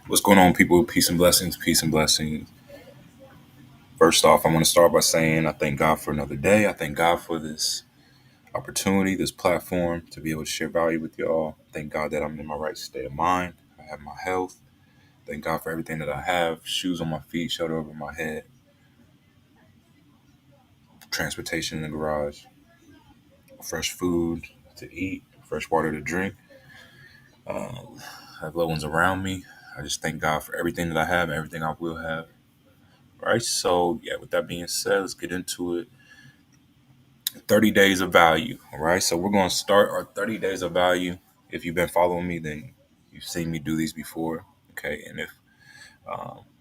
What's going on, people? Peace and blessings. Peace and blessings. First off, I want to start by saying I thank God for another day. I thank God for this opportunity, this platform to be able to share value with y'all. Thank God that I'm in my right state of mind. I have my health. Thank God for everything that I have: shoes on my feet, shelter over my head, transportation in the garage, fresh food to eat, fresh water to drink. I have loved ones around me. I just thank God for everything that I have and everything I will have. All right. So, yeah, with that being said, let's get into it. 30 days of value. All right. So we're going to start our 30 days of value. If you've been following me, then you've seen me do these before. Okay. And if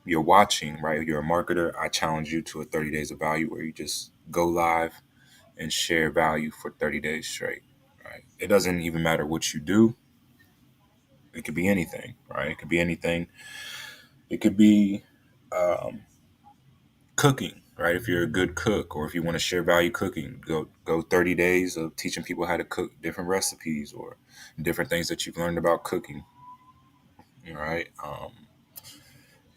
you're watching, right, you're a marketer, I challenge you to a 30 days of value where you just go live and share value for 30 days straight. Right. It doesn't even matter what you do. It could be anything, right? It could be anything. It could be um, cooking, right? If you're a good cook, or if you want to share value cooking, go 30 days of teaching people how to cook different recipes or different things that you've learned about cooking. All right.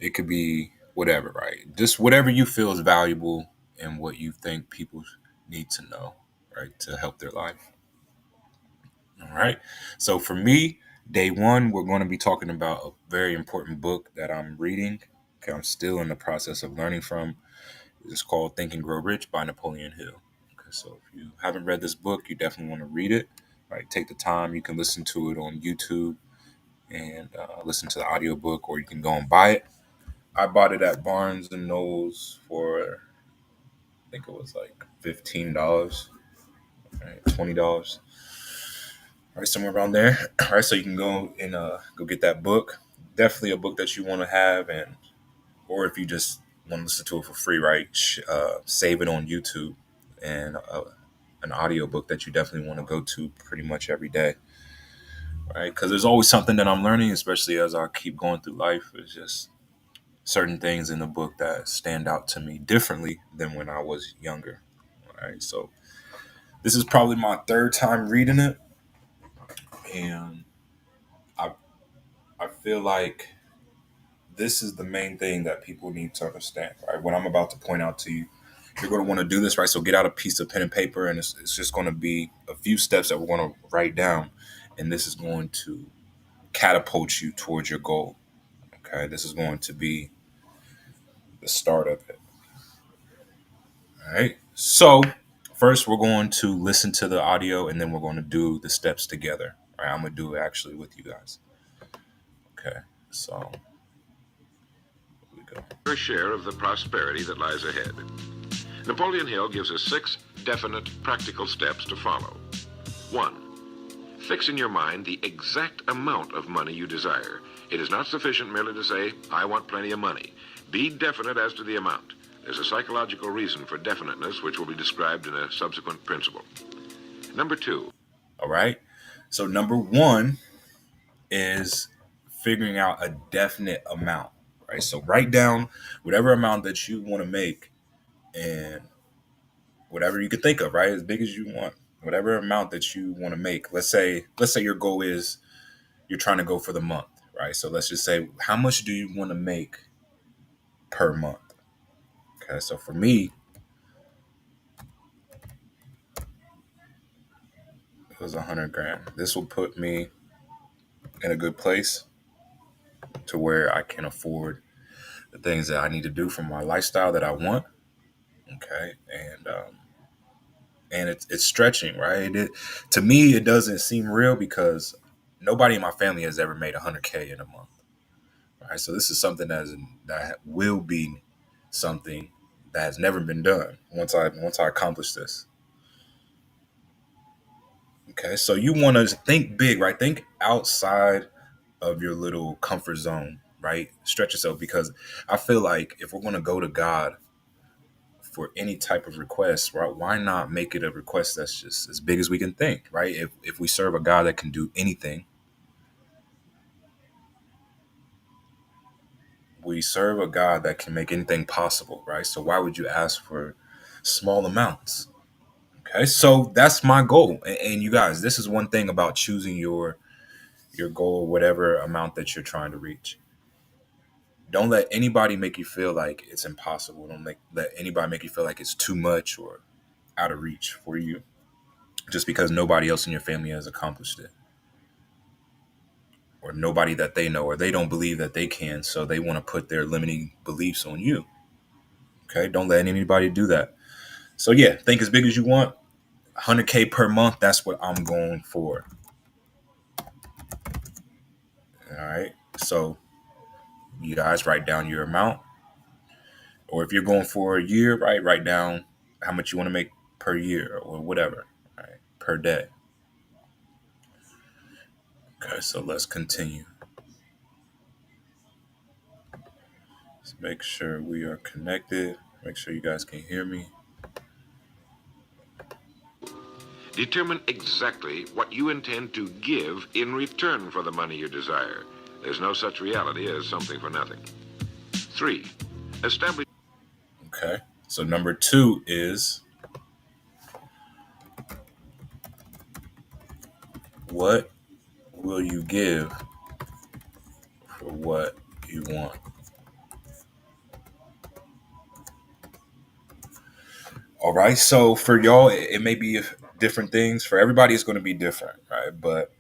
It could be whatever, right? Just whatever you feel is valuable and what you think people need to know, right, to help their life. All right. So for me, day one, we're going to be talking about a very important book that I'm reading. Okay, I'm still in the process of learning from. It's called Think and Grow Rich by Napoleon Hill. Okay, so if you haven't read this book, you definitely want to read it. Right, take the time. You can listen to it on YouTube and listen to the audiobook, or you can go and buy it. I bought it at Barnes and Nobles for I think it was like $15, right, $20, right, somewhere around there. Right, so you can go and go get that book. Definitely a book that you want to have, and or if you just want to listen to it for free, right? Save it on YouTube and an audiobook that you definitely want to go to pretty much every day, right? Because there's always something that I'm learning, especially as I keep going through life. It's just certain things in the book that stand out to me differently than when I was younger, right? So this is probably my third time reading it, and I I feel like this is the main thing that people need to understand, right? What I'm about to point out to you, you're going to want to do this, right? So get out a piece of pen and paper, and it's just going to be a few steps that we're going to write down, and this is going to catapult you towards your goal. Okay, this is going to be the start of it. All right. So first, we're going to listen to the audio, and then we're going to do the steps together. All right, I'm going to do it actually with you guys. Okay. So here we go. Your share of the prosperity that lies ahead. Napoleon Hill gives us 6 definite, practical steps to follow. 1. Fix in your mind the exact amount of money you desire. It is not sufficient merely to say, I want plenty of money. Be definite as to the amount. There's a psychological reason for definiteness, which will be described in a subsequent principle. Number 2. All right. So number one is figuring out a definite amount, right? So write down whatever amount that you want to make and whatever you can think of, right? As big as you want, whatever amount that you want to make. Let's say your goal is you're trying to go for the month, right? So let's just say how much do you want to make per month? Okay. So for me, it was 100 grand. This will put me in a good place to where I can afford the things that I need to do for my lifestyle that I want. Okay. And it's stretching, right? To me, it doesn't seem real because nobody in my family has ever made 100K in a month, right? So this is something that will be something that has never been done once I accomplish this. Okay, so you want to think big, right? Think outside of your little comfort zone, right? Stretch yourself because I feel like if we're going to go to God for any type of request, right? Why not make it a request that's just as big as we can think, right? If we serve a God that can do anything, we serve a God that can make anything possible, right? So why would you ask for small amounts? Okay, so that's my goal, and you guys, this is one thing about choosing your goal, whatever amount that you're trying to reach. Don't let anybody make you feel like it's impossible. Let anybody make you feel like it's too much or out of reach for you just because nobody else in your family has accomplished it, or nobody that they know, or they don't believe that they can, so they want to put their limiting beliefs on you. Okay, don't let anybody do that. So yeah, think as big as you want. 100K per month, that's what I'm going for. All right, so you guys write down your amount, or if you're going for a year, right, write down how much you want to make per year or whatever, right, per day. Okay, so let's continue. Let's make sure we are connected. Make sure you guys can hear me. Determine exactly what you intend to give in return for the money you desire. There's no such reality as something for nothing. 3. Establish. Okay, so number 2 is, what will you give for what you want? All right, so for y'all, it may be different things. For everybody, it's going to be different, right? But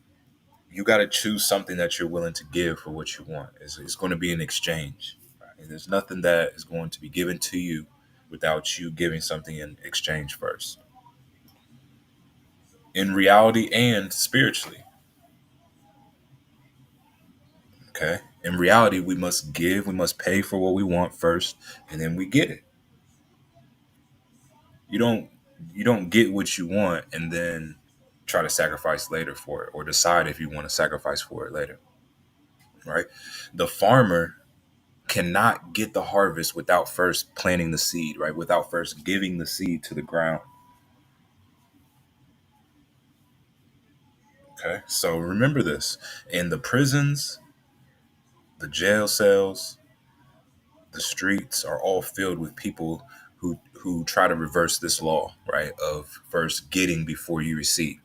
you got to choose something that you're willing to give for what you want. It's going to be an exchange. Right? And there's nothing that is going to be given to you without you giving something in exchange first, in reality and spiritually. Okay. In reality, we must give, we must pay for what we want first, and then we get it. You don't you don't get what you want and then try to sacrifice later for it, or decide if you want to sacrifice for it later. Right? The farmer cannot get the harvest without first planting the seed, right? Without first giving the seed to the ground. Okay. So remember this. In the prisons, the jail cells, the streets are all filled with people who try to reverse this law, right? Of first getting before you receive.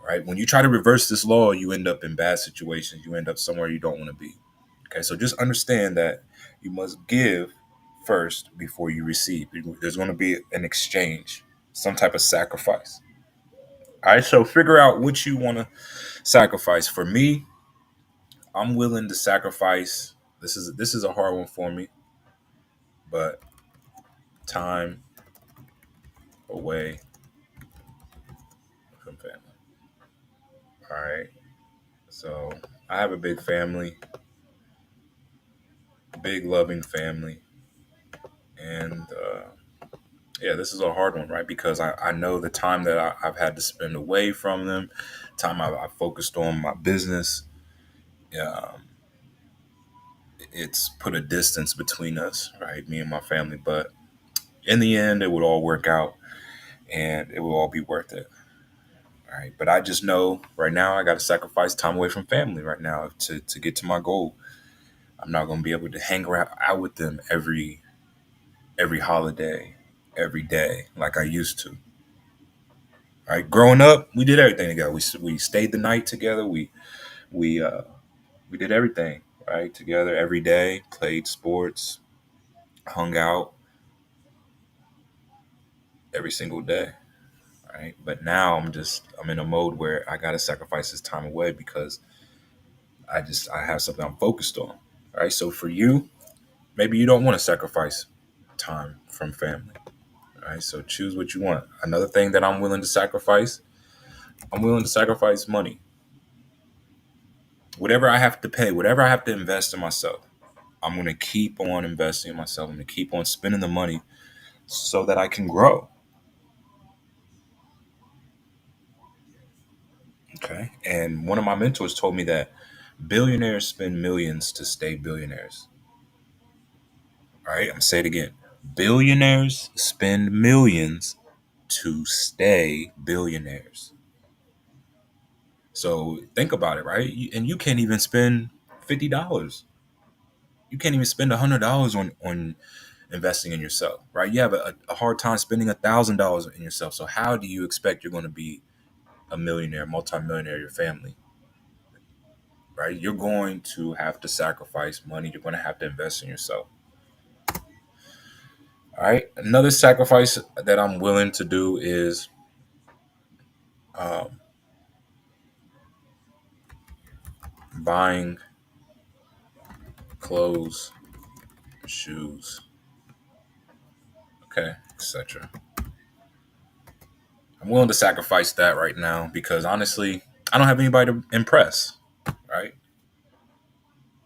Right? When you try to reverse this law, you end up in bad situations. You end up somewhere you don't want to be. Okay, so just understand that you must give first before you receive. There's going to be an exchange, some type of sacrifice. All right, so figure out what you want to sacrifice. For me, I'm willing to sacrifice. This is a hard one for me, but time away from family. All right, so I have a big family, big loving family, and yeah, this is a hard one, right? Because I know the time that I've had to spend away from them, time I focused on my business. Um, it's put a distance between us, right? Me and my family. But in the end, it would all work out and it will all be worth it. All right. But I just know right now I got to sacrifice time away from family right now to get to my goal. I'm not going to be able to hang around out with them every holiday, every day like I used to. Right, growing up, we did everything together. We stayed the night together. We we did everything right together every day. Played sports, hung out every single day. Right, but now I'm in a mode where I gotta sacrifice this time away because I have something I'm focused on. Right, so for you, maybe you don't want to sacrifice time from family. Right, so choose what you want. Another thing that I'm willing to sacrifice, I'm willing to sacrifice money. Whatever I have to pay, whatever I have to invest in myself, I'm going to keep on investing in myself. I'm going to keep on spending the money so that I can grow. Okay. And one of my mentors told me that billionaires spend millions to stay billionaires. All right. I'm going to say it again. Billionaires spend millions to stay billionaires. So think about it, right? And you can't even spend $50. You can't even spend $100 on investing in yourself, right? You have a hard time spending $1,000 in yourself. So how do you expect you're going to be a millionaire, multimillionaire, your family? right? You're going to have to sacrifice money. You're going to have to invest in yourself. All right. Another sacrifice that I'm willing to do is um, buying clothes, shoes, okay, etc. I'm willing to sacrifice that right now because honestly, I don't have anybody to impress, right?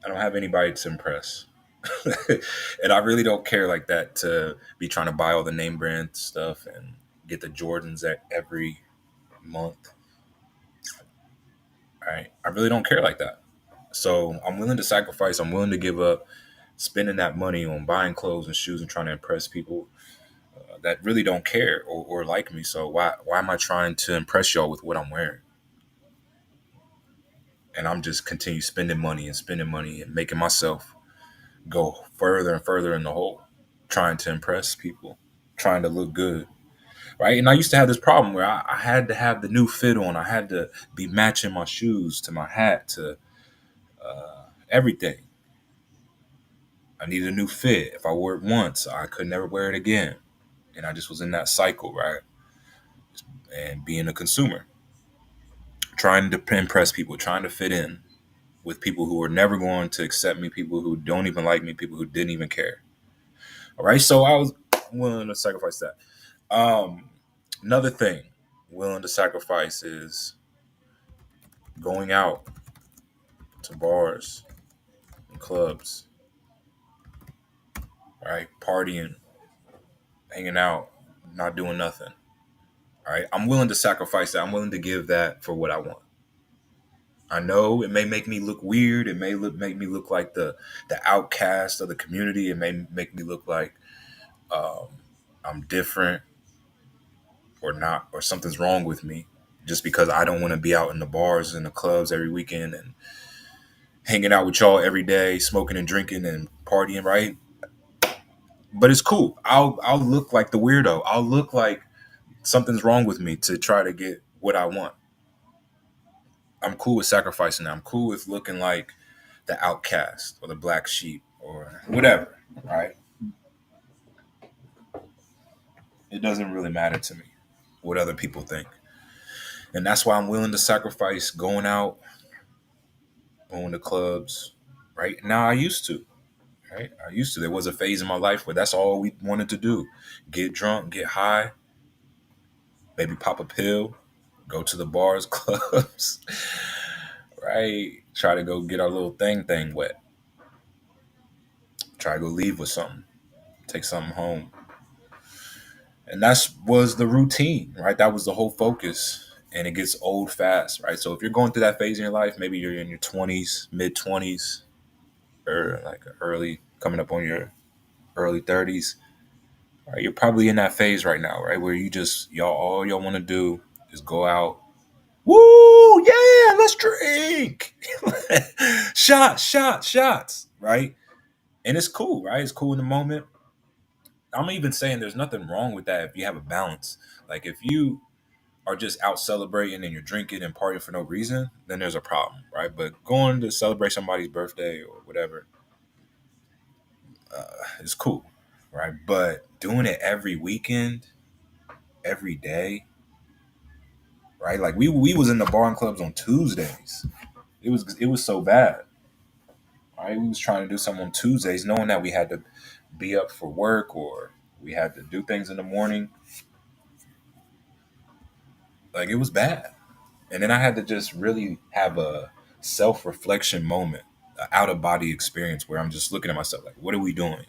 I don't have anybody to impress. And I really don't care like that to be trying to buy all the name brand stuff and get the Jordans at every month. Right? I really don't care like that. So I'm willing to sacrifice. I'm willing to give up spending that money on buying clothes and shoes and trying to impress people that really don't care or like me. So why am I trying to impress y'all with what I'm wearing? And I'm just continue spending money and making myself go further and further in the hole, trying to impress people, trying to look good. Right. And I used to have this problem where I had to have the new fit on. I had to be matching my shoes to my hat to everything. I needed a new fit. If I wore it once, I could never wear it again. And I just was in that cycle, right? And being a consumer, trying to impress people, trying to fit in with people who are never going to accept me, people who don't even like me, people who didn't even care. All right. So I was willing to sacrifice that. Um, Another thing willing to sacrifice is going out to bars and clubs, right? Partying, hanging out, not doing nothing. All right. I'm willing to sacrifice that. I'm willing to give that for what I want. I know it may make me look weird. It may make me look like the outcast of the community. It may make me look like um, I'm different or not, or something's wrong with me just because I don't want to be out in the bars and the clubs every weekend and hanging out with y'all every day, smoking and drinking and partying, right? But it's cool. I'll look like the weirdo. I'll look like something's wrong with me to try to get what I want. I'm cool with sacrificing that. I'm cool with looking like the outcast or the black sheep or whatever, right? It doesn't really matter to me what other people think. And that's why I'm willing to sacrifice going out, going to clubs, right? Now I used to, right? I used to. There was a phase in my life where that's all we wanted to do. Get drunk, get high, maybe pop a pill, go to the bars, clubs, right? Try to go get our little thing wet. Try to go leave with something, take something home. And that was the routine, right? That was the whole focus. And it gets old fast, right? So if you're going through that phase in your life, maybe you're in your 20s, mid 20s, or like early, coming up on your early 30s, right? You're probably in that phase right now, right? Where all y'all want to do is go out. Woo! Yeah, let's drink. Shots, right? And it's cool, right? It's cool in the moment. I'm even saying there's nothing wrong with that if you have a balance. Like if you are just out celebrating and you're drinking and partying for no reason, then there's a problem, right? But going to celebrate somebody's birthday or whatever is cool, right? But doing it every weekend, every day, right? Like we was in the bar and clubs on Tuesdays. It was so bad, right? We was trying to do something on Tuesdays, knowing that we had to be up for work or we had to do things in the morning. Like it was bad. And then I had to just really have a self reflection moment, an out of body experience where I'm just looking at myself like, what are we doing?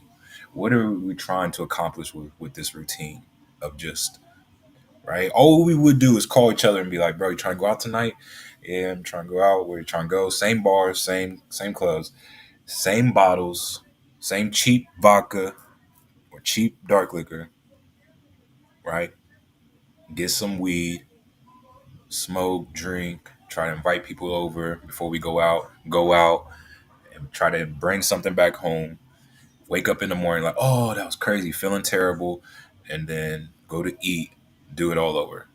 What are we trying to accomplish with this routine of just, right? All we would do is call each other and be like, bro, you trying to go out tonight? Yeah, I'm trying to go out. Where you trying to go? Same bars, same clubs, same bottles, same cheap vodka or cheap dark liquor, right? Get some weed, smoke, drink, try to invite people over before we go out and try to bring something back home. Wake up in the morning like, oh, that was crazy, feeling terrible, and then go to eat, do it all over.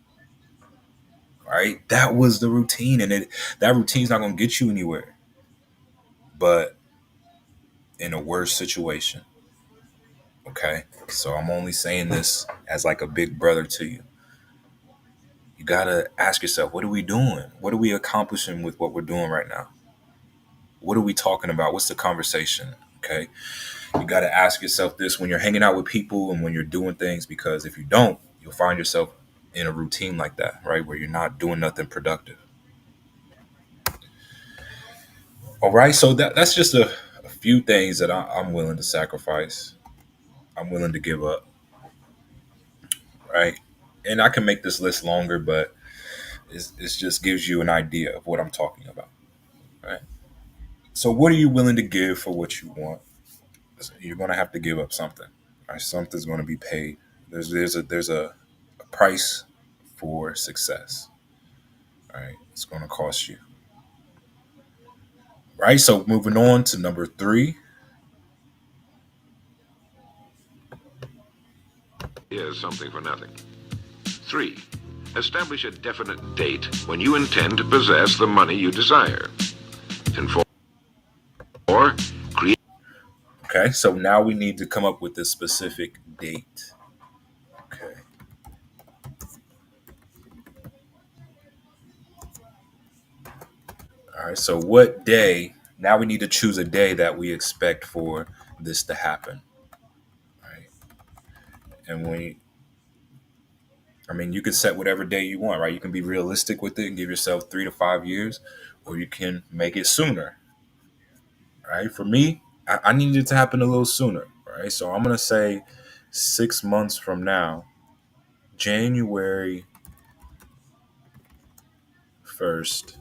Right? That was the routine, and that routine's not gonna get you anywhere. but in a worse situation. Okay. So I'm only saying this as like a big brother to you. You got to ask yourself, what are we doing? What are we accomplishing with what we're doing right now? What are we talking about? What's the conversation? Okay. You got to ask yourself this when you're hanging out with people and when you're doing things, because if you don't, you'll find yourself in a routine like that, right? Where you're not doing nothing productive. All right. So that's just a few things that I'm willing to sacrifice. I'm willing to give up, right? And I can make this list longer, but it just gives you an idea of what I'm talking about, right? So, what are you willing to give for what you want? You're going to have to give up something. Right? Something's going to be paid. There's a price for success. Right? It's going to cost you. Right. So, moving on to number three. Is something for nothing. 3. Establish a definite date when you intend to possess the money you desire. And 4. Create. Okay. So now we need to come up with a specific date. Okay. All right. So what day? Now we need to choose a day that we expect for this to happen. Right. And I mean, you can set whatever day you want, right? You can be realistic with it and give yourself 3 to 5 years, or you can make it sooner, right? For me, I need it to happen a little sooner, right? So I'm going to say 6 months from now, January 1st,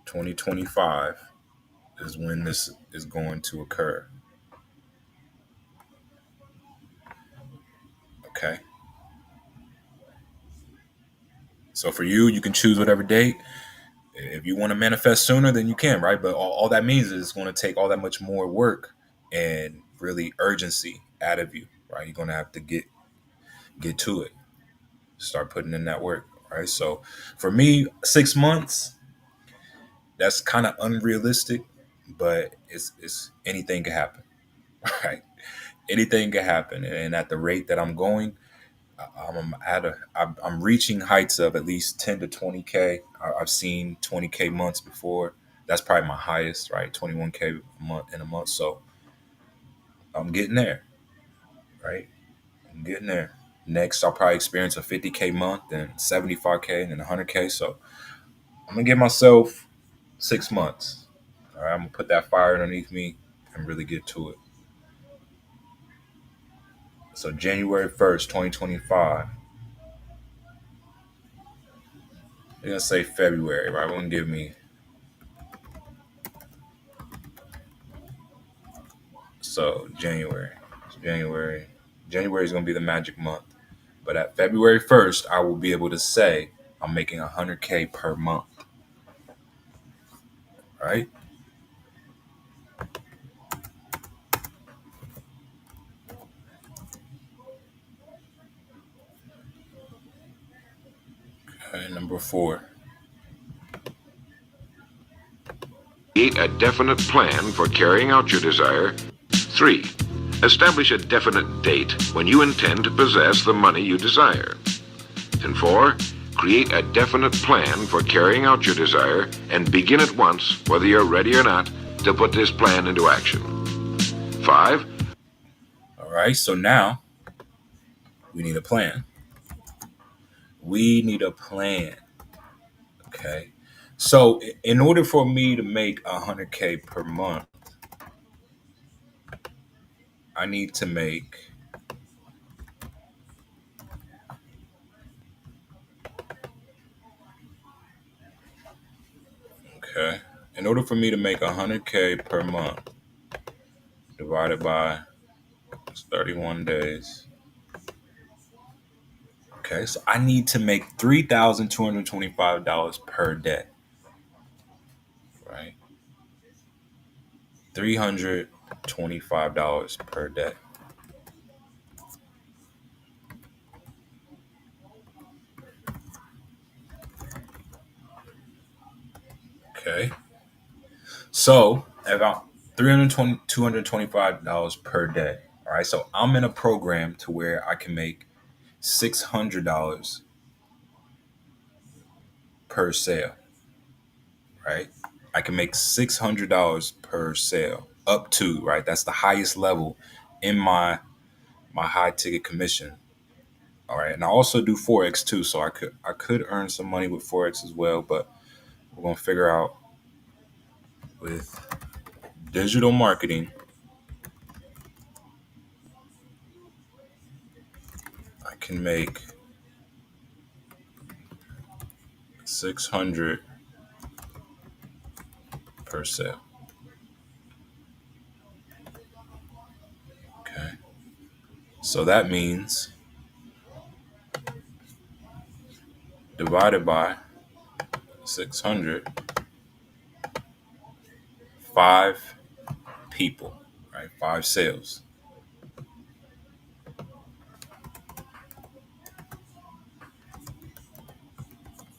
2025 is when this is going to occur. Okay. So for you, you can choose whatever date. If you want to manifest sooner, then you can, right? But all that means is it's going to take all that much more work and really urgency out of you, right? You're going to have to get to it, start putting in that work, right? So for me, 6 months, that's kind of unrealistic, but it's anything can happen, right? Anything can happen, and at the rate that I'm going, I'm reaching heights of at least 10 to 20k. I've seen 20k months before. That's probably my highest, right? 21k a month in a month. So I'm getting there, right? I'm getting there. Next, I'll probably experience a 50k month, then 75k, and then 100k. So I'm gonna give myself 6 months. All right, I'm gonna put that fire underneath me and really get to it. So January 1st, 2025. They're gonna say February, right? We're gonna give me so January. January. January is gonna be the magic month. But at February 1st, I will be able to say I'm making 100k per month. Right? Okay, number four. Create a definite plan for carrying out your desire. 3. Establish a definite date when you intend to possess the money you desire. And 4. Create a definite plan for carrying out your desire and begin at once, whether you're ready or not, to put this plan into action. 5. All right, so now we need a plan. We need a plan. Okay. So in order for me to make 100k per month, I need to make okay. In order for me to make 100k per month divided by 31 days. Okay, so I need to make $3,225 per day, right? $325 per day. Okay. So $225 per day. All right. So I'm in a program to where I can make $600 per sale. Right. I can make $600 per sale up to, right. That's the highest level in my high ticket commission. All right. And I also do Forex too. So I could earn some money with Forex as well, but we're going to figure out with digital marketing, I can make 600 per sale. Okay. So that means divided by 600, 5 people, right? 5 sales.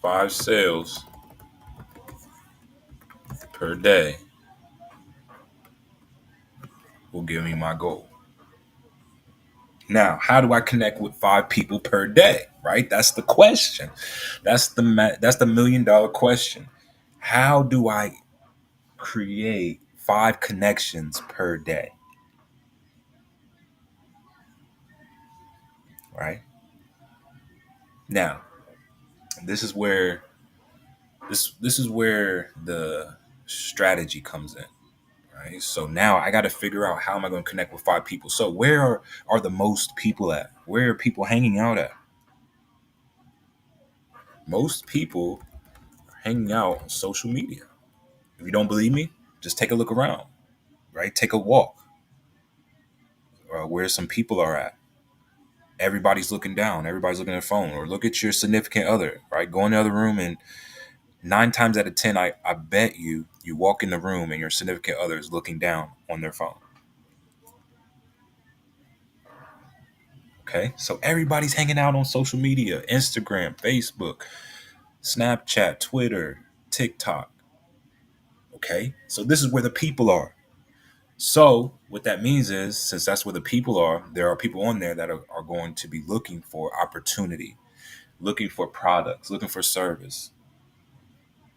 5 sales per day will give me my goal. Now, how do I connect with 5 people per day? Right? That's the question. That's the $1 million question. How do I create 5 connections per day? Right? Now, this is where this is where the strategy comes in. Right? So now I got to figure out how am I going to connect with 5 people. So where are the most people at? Where are people hanging out at? Most people are hanging out on social media. If you don't believe me, just take a look around. Right? Take a walk where some people are at. Everybody's looking down. Everybody's looking at their phone. Or look at your significant other. Right? Go in the other room, and 9 times out of 10, I bet you walk in the room and your significant other is looking down on their phone. Okay. So everybody's hanging out on social media: Instagram, Facebook, Snapchat, Twitter, TikTok. Okay. So this is where the people are. So what that means is, since that's where the people are, there are people on there that are going to be looking for opportunity, looking for products, looking for service.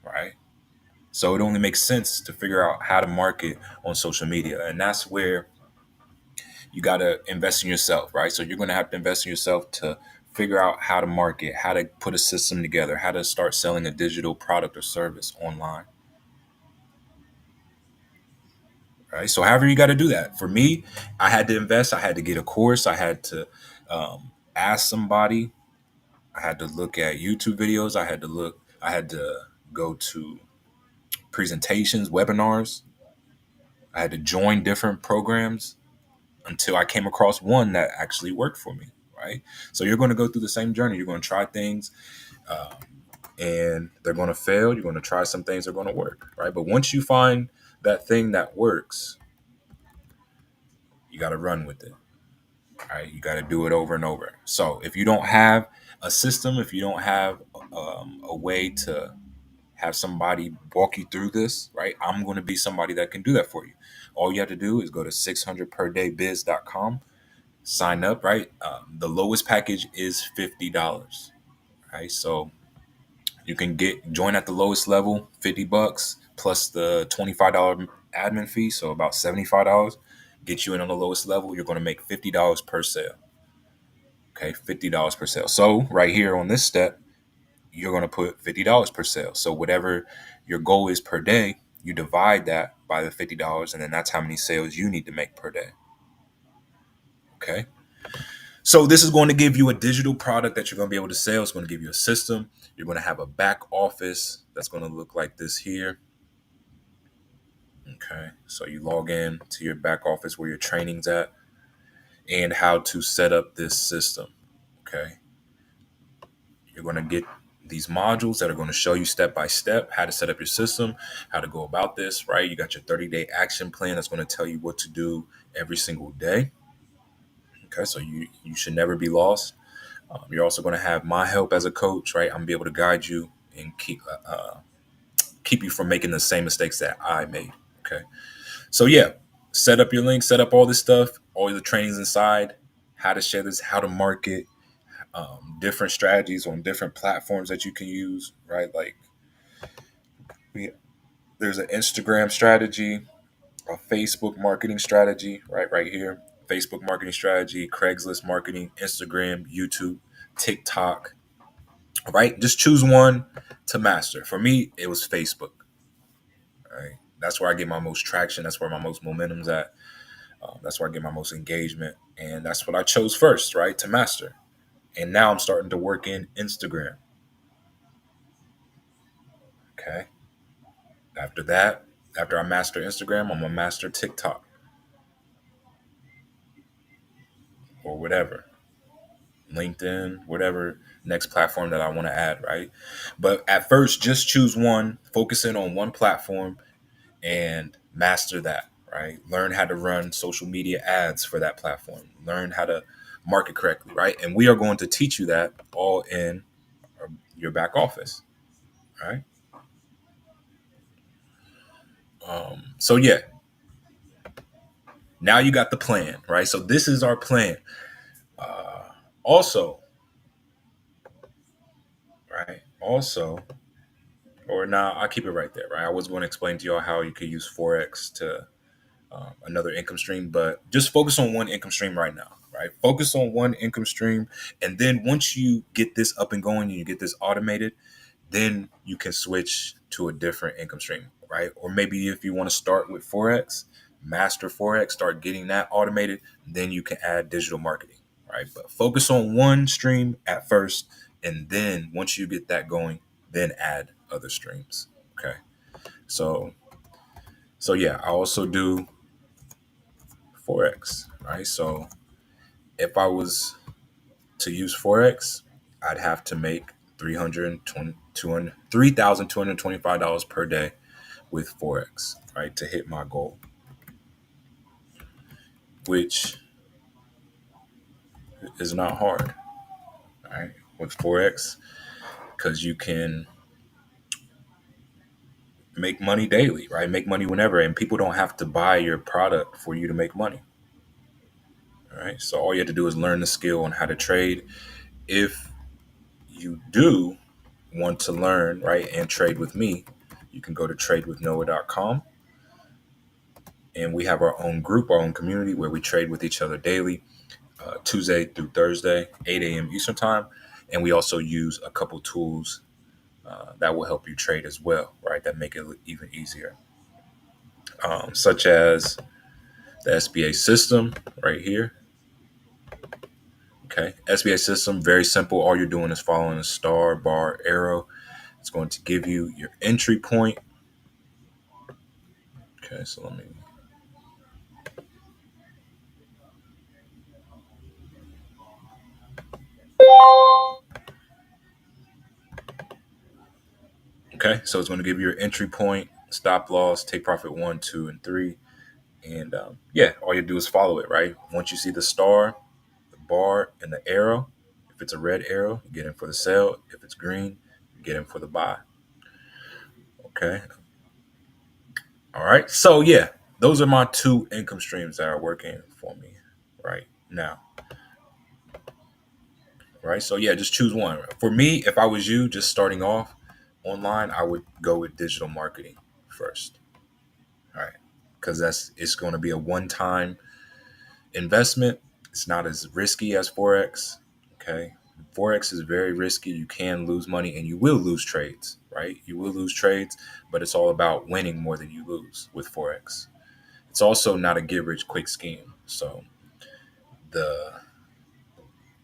Right. So it only makes sense to figure out how to market on social media. And that's where you got to invest in yourself, right? So you're going to have to invest in yourself to figure out how to market, how to put a system together, how to start selling a digital product or service online, right? So however you got to do that. For me, I had to invest. I had to get a course. I had to ask somebody. I had to look at YouTube videos. I had to look. I had to go to presentations, webinars. I had to join different programs until I came across one that actually worked for me, right? So you're going to go through the same journey. You're going to try things, um, and they're going to fail. You're going to try some things that are going to work, right? But once you find that thing that works, you got to run with it, right? You got to do it over and over. So if you don't have a system, if you don't have a way to have somebody walk you through this, right? I'm going to be somebody that can do that for you. All you have to do is go to 600perdaybiz.com, sign up, right? The lowest package is $50, right? So you can join at the lowest level, $50 plus the $25 admin fee, so about $75. Get you in on the lowest level. You're going to make $50 per sale. Okay, $50 per sale. So right here on this step, you're going to put $50 per sale. So whatever your goal is per day, you divide that by the $50, and then that's how many sales you need to make per day. Okay. So this is going to give you a digital product that you're going to be able to sell. It's going to give you a system. You're going to have a back office that's going to look like this here. Okay. So you log in to your back office where your training's at and how to set up this system. Okay. You're going to get these modules that are going to show you step by step how to set up your system, how to go about this, right? You got your 30-day action plan that's going to tell you what to do every single day. Okay. So you should never be lost. You're also going to have my help as a coach, right? I'm going to be able to guide you and keep you from making the same mistakes that I made. Okay. So yeah, set up your link, set up all this stuff, all the trainings inside, how to share this, how to market, different strategies on different platforms that you can use, right? Like we, there's an Instagram strategy, a Facebook marketing strategy, right here. Facebook marketing strategy, Craigslist marketing, Instagram, YouTube, TikTok, right? Just choose one to master. For me, it was Facebook. Right? That's where I get my most traction. That's where my most momentum's at. That's where I get my most engagement, and that's what I chose first, right, to master. And now I'm starting to work in Instagram. Okay. After that, after I master Instagram, I'm gonna master TikTok or whatever, LinkedIn, whatever next platform that I want to add, right? But at first, just choose one, focus in on one platform, and master that, right? Learn how to run social media ads for that platform. Learn how to market correctly, right? And we are going to teach you that all in your back office, right? So yeah, now you got the plan, right? So this is our plan. Also, right? Also, or now I'll keep it right there, right? I was going to explain to y'all how you could use Forex to another income stream, but just focus on one income stream right now, right? Focus on one income stream. And then once you get this up and going and you get this automated, then you can switch to a different income stream, right? Or maybe if you want to start with Forex, master Forex, start getting that automated, then you can add digital marketing, right? But focus on one stream at first. And then once you get that going, then add other streams. Okay. So, so yeah, I also do Forex, right? So if I was to use Forex, I'd have to make $3,225 per day with Forex, right, to hit my goal, which is not hard, right, with Forex, because you can make money daily, right? Make money whenever, and people don't have to buy your product for you to make money, right? So all you have to do is learn the skill on how to trade. If you do want to learn, right, and trade with me, you can go to tradewithnoah.com, and we have our own group, our own community where we trade with each other daily, Tuesday through Thursday, 8 a.m. Eastern time. And we also use a couple tools that will help you trade as well, right, that make it even easier, such as the SBA system right here. Okay, SBA system, very simple. All you're doing is following a star, bar, arrow. It's going to give you your entry point. Okay, so let me. Okay, so it's going to give you your entry point, stop loss, take profit 1, 2, and 3. And yeah, all you do is follow it, right? Once you see the star, the bar, and the arrow, if it's a red arrow, you get in for the sell. If it's green, you get in for the buy. Okay. All right. So yeah, those are my two income streams that are working for me right now. Right. So yeah, just choose one. For me, if I was you, just starting off online, I would go with digital marketing first. All right. Because it's going to be a one-time investment. It's not as risky as Forex. Okay. Forex is very risky. You can lose money and you will lose trades, right? You will lose trades, but it's all about winning more than you lose with Forex. It's also not a get rich quick scheme. So the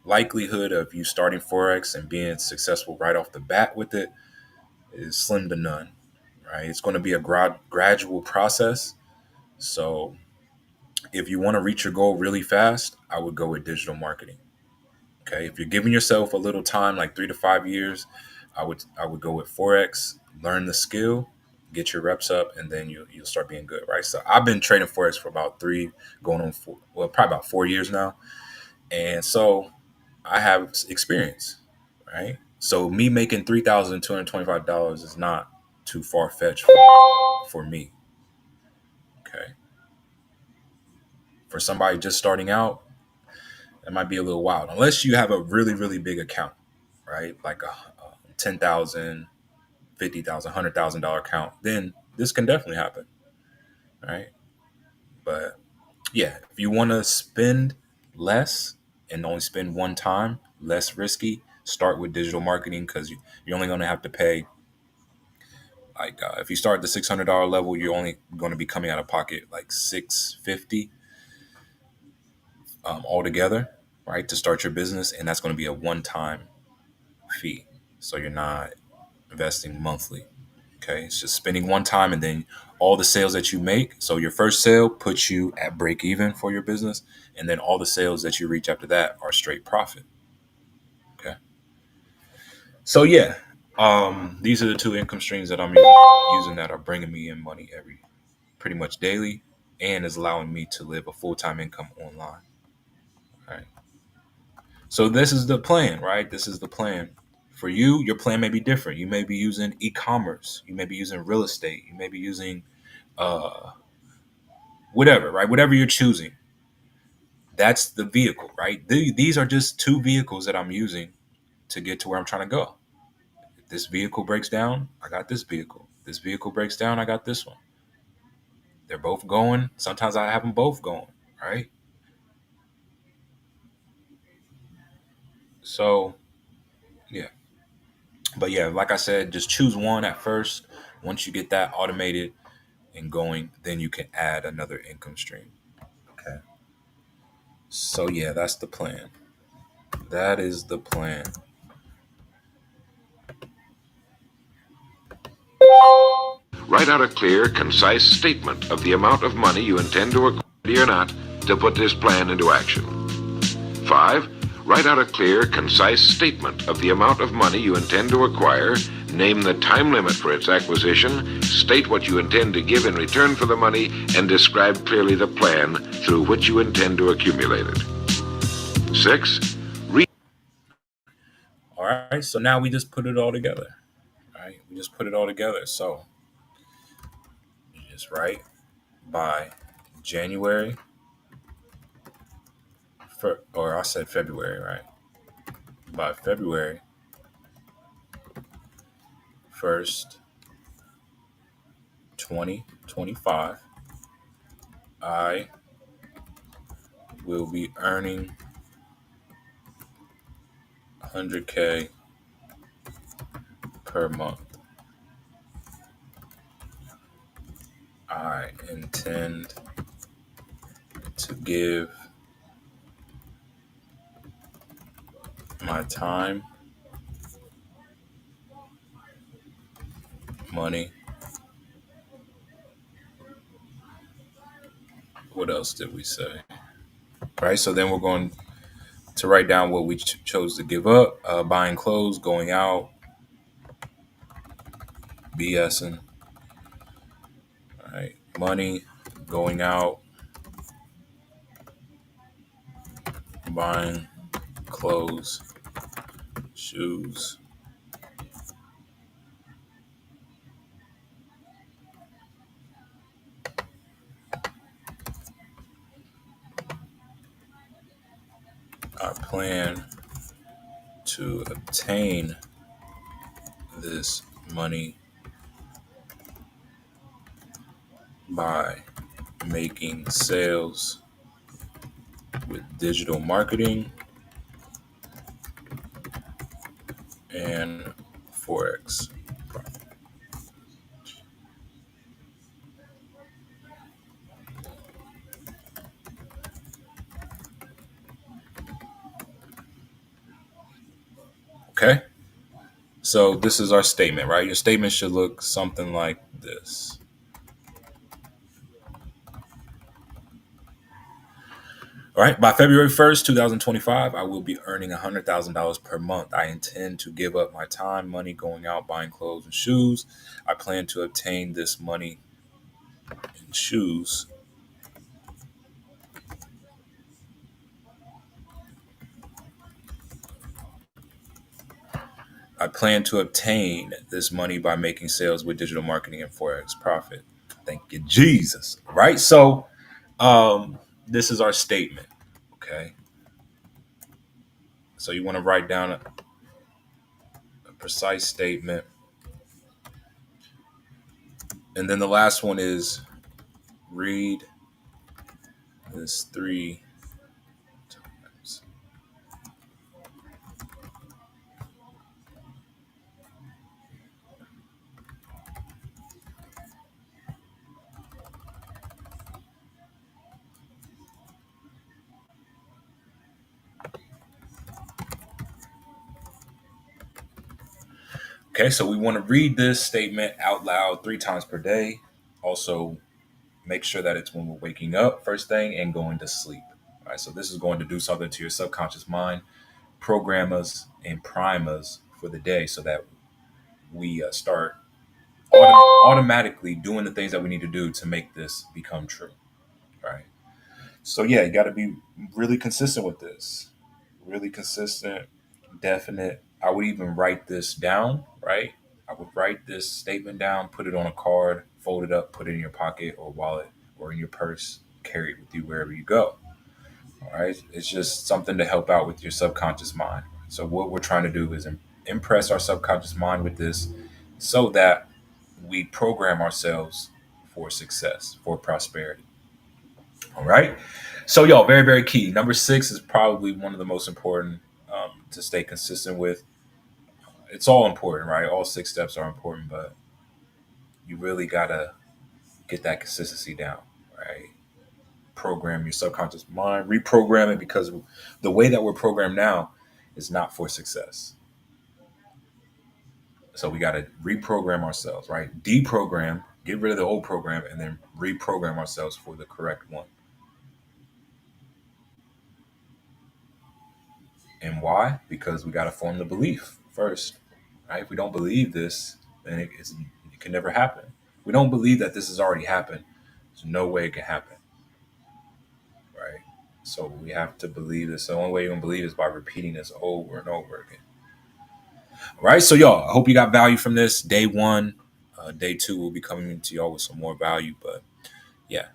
likelihood of you starting Forex and being successful right off the bat with it is slim to none, right? It's going to be a gradual process. So if you want to reach your goal really fast, I would go with digital marketing. Okay, if you're giving yourself a little time, like 3 to 5 years, I would go with Forex, learn the skill, get your reps up, and then you'll start being good, right? So I've been trading Forex for about going on four, well, probably about 4 years now, and so I have experience, right? So me making $3,225 is not too far fetched for me. Okay, For somebody just starting out, that might be a little wild, unless you have a really, really big account, right? Like a 10,000, 50,000, $100,000 account. Then this can definitely happen, right? But yeah, if you want to spend less and only spend one time, less risky, start with digital marketing because you're only going to have to pay like if you start at the $600 level, you're only going to be coming out of pocket like 650 altogether, right, to start your business, and that's going to be a one-time fee. So you're not investing monthly. Okay, it's just spending one time, and then all the sales that you make. So your first sale puts you at break even for your business, and then all the sales that you reach after that are straight profit. Okay, so yeah, these are the two income streams that I'm using that are bringing me in money every pretty much daily, and is allowing me to live a full time income online. All right. So this is the plan, right? This is the plan. For you, your plan may be different. You may be using e-commerce. You may be using real estate. You may be using uh, whatever, right? Whatever you're choosing, that's the vehicle, right? These are just two vehicles that I'm using to get to where I'm trying to go. If this vehicle breaks down, I got this vehicle. This vehicle breaks down, I got this one. They're both going. Sometimes I have them both going, right? So, yeah. But yeah, like I said, just choose one at first. Once you get that automated and going, then you can add another income stream. Okay. So yeah, that's the plan. That is the plan. Write out a clear, concise statement of the amount of money you intend to acquire or not to put this plan into action. 5. Write out a clear, concise statement of the amount of money you intend to acquire, name the time limit for its acquisition, state what you intend to give in return for the money, and describe clearly the plan through which you intend to accumulate it. 6. All right. So now we just put it all together. All right. We just put it all together. So you just write by January, or I said February, right? By February 1st, 2025, I will be earning 100K per month. I intend to give my time, money. What else did we say? All right. So then we're going to write down what we chose to give up: buying clothes, going out, BSing. All right. Money, going out, buying clothes, shoes. I plan to obtain this money by making sales with digital marketing and Forex. Okay. So this is our statement, right? Your statement should look something like this. All right. By February 1st, 2025, I will be earning $100,000 per month. I intend to give up my time, money, going out, buying clothes and shoes. I plan to obtain this money and shoes. I plan to obtain this money by making sales with digital marketing and Forex profit. Thank you, Jesus. Right. So, this is our statement. Okay. So you want to write down a precise statement. And then the last one is read this 3 times. Okay, so we want to read this statement out loud 3 times per day. Also, make sure that it's when we're waking up first thing and going to sleep. All right, so this is going to do something to your subconscious mind, program us and prime us for the day so that we start automatically doing the things that we need to do to make this become true. Right. So yeah, you got to be really consistent with this. Really consistent, definite. I would even write this down, right? I would write this statement down, put it on a card, fold it up, put it in your pocket or wallet or in your purse, carry it with you wherever you go. All right. It's just something to help out with your subconscious mind. So, what we're trying to do is impress our subconscious mind with this so that we program ourselves for success, for prosperity. All right. So, y'all, very, very key. Number 6 is probably one of the most important to stay consistent with. It's all important, right? All 6 steps are important, but you really got to get that consistency down, right? Program your subconscious mind, reprogram it because the way that we're programmed now is not for success. So we got to reprogram ourselves, right? Deprogram, get rid of the old program, and then reprogram ourselves for the correct one. And why? Because we got to form the belief first, right? If we don't believe this, then it can never happen. We don't believe that this has already happened. There's no way it can happen, right? So we have to believe this. The only way you're gonna believe is by repeating this over and over again. All right. So y'all, I hope you got value from this. Day 1, day 2 will be coming to y'all with some more value. But yeah,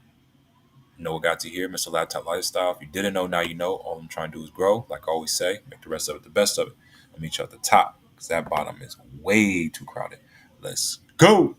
know what got to here, Mr. Laptop Lifestyle. If you didn't know, now you know. All I'm trying to do is grow. Like I always say, make the rest of it the best of it. I'll meet you at the top because that bottom is way too crowded. Let's go.